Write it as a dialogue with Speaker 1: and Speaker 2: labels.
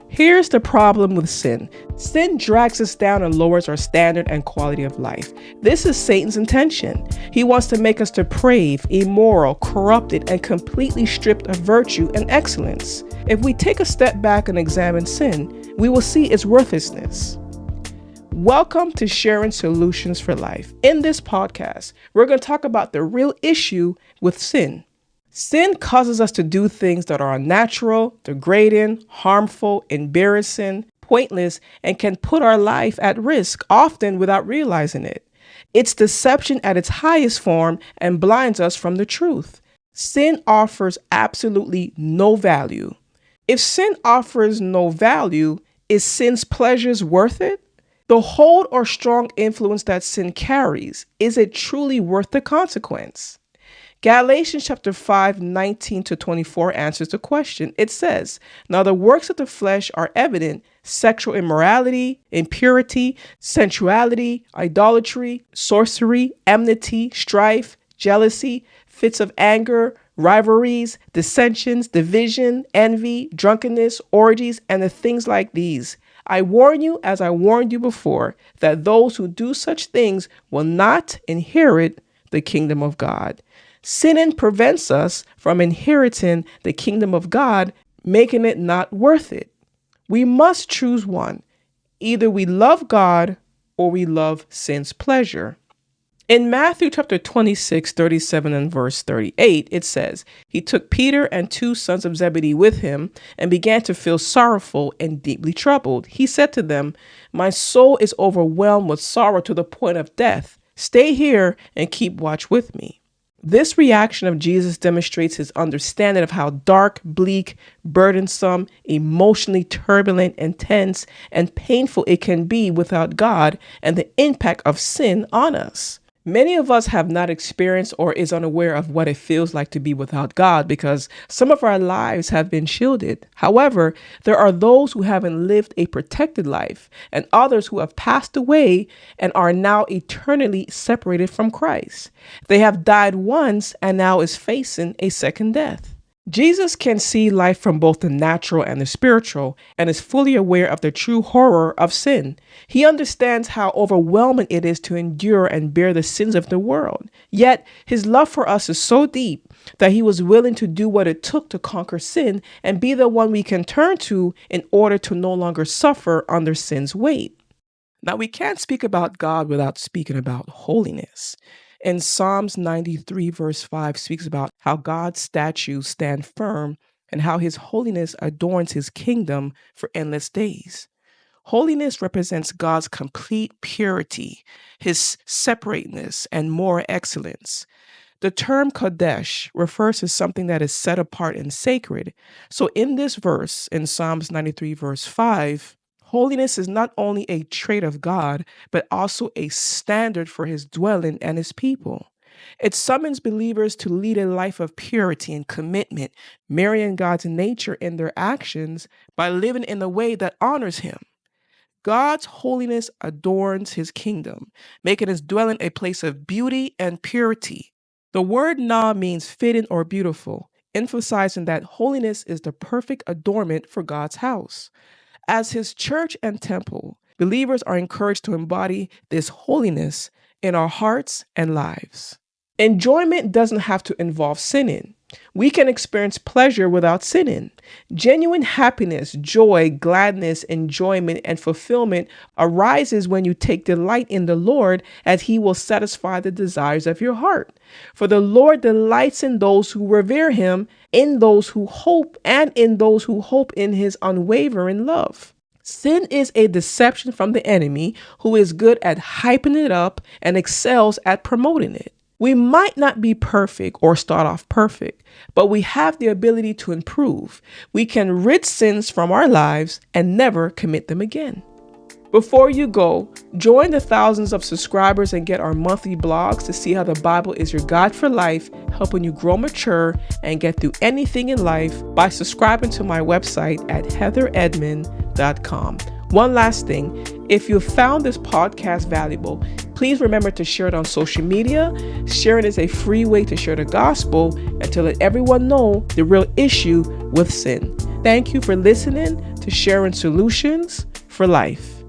Speaker 1: Here's the problem with sin. Sin drags us down and lowers our standard and quality of life. This is Satan's intention. He wants to make us depraved, immoral, corrupted, and completely stripped of virtue and excellence. If we take a step back and examine sin, we will see its worthlessness. Welcome to Sharing Solutions for Life. In this podcast, we're going to talk about the real issue with sin. Sin causes us to do things that are unnatural, degrading, harmful, embarrassing, pointless, and can put our life at risk, often without realizing it. It's deception at its highest form and blinds us from the truth. Sin offers absolutely no value. If sin offers no value, is sin's pleasures worth it? The hold or strong influence that sin carries, is it truly worth the consequence? Galatians chapter 5, 19-24 answers the question. It says, "Now the works of the flesh are evident: sexual immorality, impurity, sensuality, idolatry, sorcery, enmity, strife, jealousy, fits of anger, rivalries, dissensions, division, envy, drunkenness, orgies, and the things like these. I warn you, as I warned you before, that those who do such things will not inherit the kingdom of God." Sinning prevents us from inheriting the kingdom of God, making it not worth it. We must choose one. Either we love God or we love sin's pleasure. In Matthew chapter 26, 37 and verse 38, it says, "He took Peter and 2 sons of Zebedee with him and began to feel sorrowful and deeply troubled. He said to them, 'My soul is overwhelmed with sorrow to the point of death. Stay here and keep watch with me.'" This reaction of Jesus demonstrates his understanding of how dark, bleak, burdensome, emotionally turbulent, intense, and painful it can be without God and the impact of sin on us. Many of us have not experienced or is unaware of what it feels like to be without God because some of our lives have been shielded. However, there are those who haven't lived a protected life and others who have passed away and are now eternally separated from Christ. They have died once and now is facing a second death. Jesus can see life from both the natural and the spiritual and is fully aware of the true horror of sin. He understands how overwhelming it is to endure and bear the sins of the world. Yet, his love for us is so deep that he was willing to do what it took to conquer sin and be the one we can turn to in order to no longer suffer under sin's weight. Now, we can't speak about God without speaking about holiness. In Psalms 93 verse 5 speaks about how God's statutes stand firm and how his holiness adorns his kingdom for endless days. Holiness represents God's complete purity, his separateness, and moral excellence. The term Kodesh refers to something that is set apart and sacred. So in this verse, in Psalms 93 verse 5, holiness is not only a trait of God, but also a standard for his dwelling and his people. It summons believers to lead a life of purity and commitment, marrying God's nature in their actions by living in a way that honors him. God's holiness adorns his kingdom, making his dwelling a place of beauty and purity. The word na means fitting or beautiful, emphasizing that holiness is the perfect adornment for God's house. As his church and temple, believers are encouraged to embody this holiness in our hearts and lives. Enjoyment doesn't have to involve sinning. We can experience pleasure without sinning. Genuine happiness, joy, gladness, enjoyment, and fulfillment arises when you take delight in the Lord, as he will satisfy the desires of your heart. For the Lord delights in those who revere him, in those who hope, and in those who hope in his unwavering love. Sin is a deception from the enemy, who is good at hyping it up and excels at promoting it. We might not be perfect or start off perfect, but we have the ability to improve. We can rid sins from our lives and never commit them again. Before you go, join the thousands of subscribers and get our monthly blogs to see how the Bible is your guide for life, helping you grow mature and get through anything in life by subscribing to my website at heatheredmond.com. One last thing, if you found this podcast valuable, please remember to share it on social media. Sharing is a free way to share the gospel and to let everyone know the real issue with sin. Thank you for listening to sharing solutions for life.